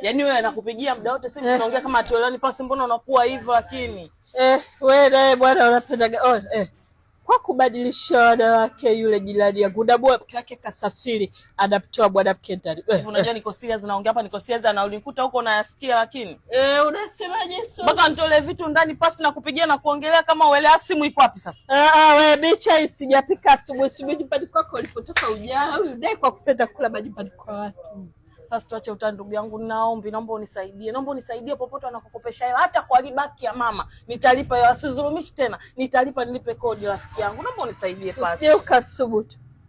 Yaani wewe anakupigia muda wote sasa tunaongea kama atuelani pasi, mbona unakuwa hivyo lakini? Wewe naye bwana unapenda kwa kubadilisha wanawake yule jirani yangu. Ndabua yake kasafiri anamtoa mwanamke ndani. Unajua niko serious naongea hapa, niko serious na ulikuta huko unayasikia lakini. Unasemaje sio? Mpaka nitolee vitu ndani pasi na kupigia na kuongelea kama uelewa simu iko wapi sasa? Wewe bicha sijapika asubuhi nyumbani kwako ulipotoka ujana. Unadai kwa kupenda kula majumbani kwa watu. Sasa tuache utani ndugu yangu, naomba unisaidie. Naomba unisaidie popote wanakukopesha hela, hata kwa libaki ya mama. Nitalipa hiyo, asizulumishi tena. Nitalipa nilipe kodi rafiki yangu. Naomba unisaidie fast.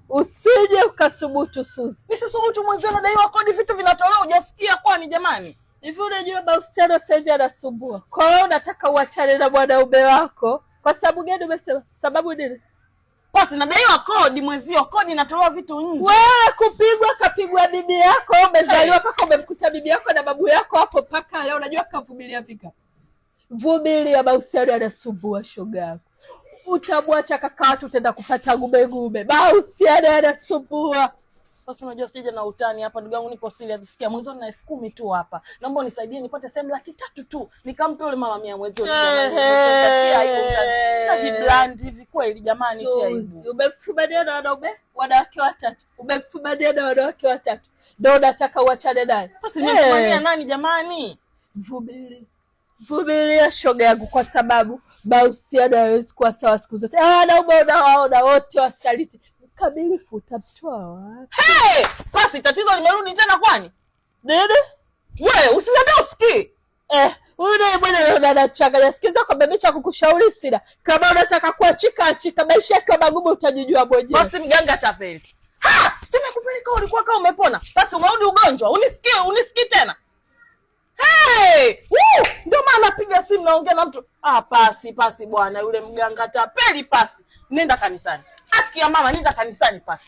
Usije ukasubutu Suzi. Nisisubutu mwenzio nadaiwa kodi, vitu vinatolewa hujasikia kwani jamani? Hivi unajua Bausero sasa anasumbua. Kwa hiyo unataka uachane na mwanaume wako? Kwa sababu gani umesema? Sababu nini? Pasi nadaiwa kodi mwenzio, kodi inatolewa vitu nje. Wewe kapigwa bibi yako, umezaliwa paka umemkuta bibi yako na babu yako hapo paka leo unajua kavumilia vika. Vumilia Bausero anasumbua shoga yako. Utamwacha kaka watu utaenda kupata gume. Bausero anasumbua. Basi unajua sije na utani hapa ndugu yangu, niko serious. Sikia mwanzo na 10,000 tu hapa. Naomba unisaidie nipate sehemu 300 tu. Nikampe yule mama 100 mwezi jamani. Tia aibu utani. Najibrand hivi kweli jamani, tia aibu. Umefumania na wanawake watatu. Umefumania na wanawake watatu. Ndio unataka uachane naye. Basi nimefumania nani jamani? Vumilia shoga yangu kwa sababu Bausero hawezi kuwa sawa siku zote. Naomba wote wasaliti. Kamilifu utamtoa wapi? Basi tatizo limerudi tena kwani? Nini? Wewe usiniambie usikii. Wewe bwana unachanganya. Sikiza kwa bebe cha kukushauri sina. Kama unataka kuachika maisha yako magumu utajijua mwenyewe. Basi mganga tapeli. Sitaki kupeleka ulikuwa kama umepona. Basi umerudi ugonjwa. Unisikii tena. Ndio maana napiga simu naongea na mtu. Pasi bwana yule mganga tapeli pasi. Nenda kanisani. Haki ya mama nenda kanisani pasi.